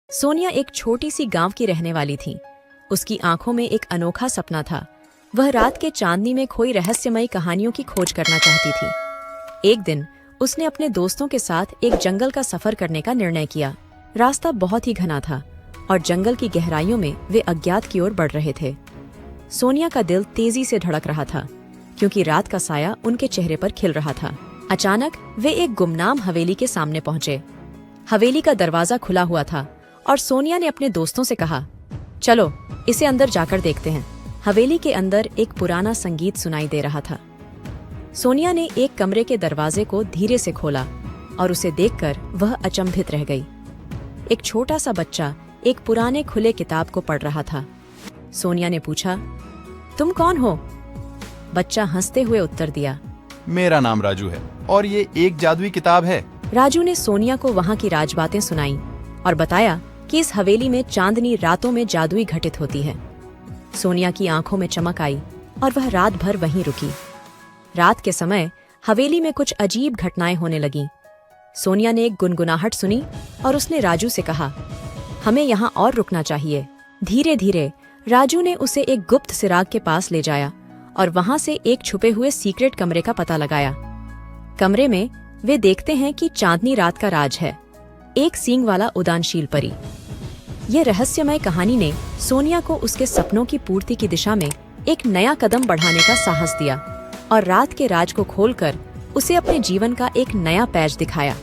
सोनिया एक छोटी सी गांव की रहने वाली थी। उसकी आंखों में एक अनोखा सपना था। वह रात के चांदनी में खोई रहस्यमयी कहानियों की खोज करना चाहती थी। एक दिन उसने अपने दोस्तों के साथ एक जंगल का सफर करने का निर्णय किया। रास्ता बहुत ही घना था और जंगल की गहराइयों में वे अज्ञात की ओर बढ़ रहे थे। सोनिया का दिल तेजी से धड़क रहा था क्योंकि रात का साया उनके चेहरे पर खिल रहा था। अचानक वे एक गुमनाम हवेली के सामने पहुंचे। हवेली का दरवाजा खुला हुआ था और सोनिया ने अपने दोस्तों से कहा, चलो इसे अंदर जाकर देखते हैं। हवेली के अंदर एक पुराना संगीत सुनाई दे रहा था। सोनिया ने एक कमरे के दरवाजे को धीरे से खोला और उसे देखकर वह अचंभित रह गई। एक छोटा सा बच्चा एक पुराने खुले किताब को पढ़ रहा था। सोनिया ने पूछा, तुम कौन हो? बच्चा हंसते हुए उत्तर दिया, मेरा नाम राजू है और ये एक जादुई किताब है। राजू ने सोनिया को वहाँ की राजबातें सुनाई और बताया कि इस हवेली में चांदनी रातों में जादुई घटित होती है। सोनिया की आंखों में चमक आई और वह रात भर वहीं रुकी। रात के समय हवेली में कुछ अजीब घटनाएं होने लगीं। सोनिया ने एक गुनगुनाहट सुनी और उसने राजू से कहा, हमें यहाँ और रुकना चाहिए। धीरे धीरे राजू ने उसे एक गुप्त सिराग के पास ले जाया और वहां से एक छुपे हुए सीक्रेट कमरे का पता लगाया। कमरे में वे देखते हैं कि चांदनी रात का राज है, एक सींग वाला उदानशील परी। यह रहस्यमय कहानी ने सोनिया को उसके सपनों की पूर्ति की दिशा में एक नया कदम बढ़ाने का साहस दिया और रात के राज को खोलकर उसे अपने जीवन का एक नया पेज दिखाया।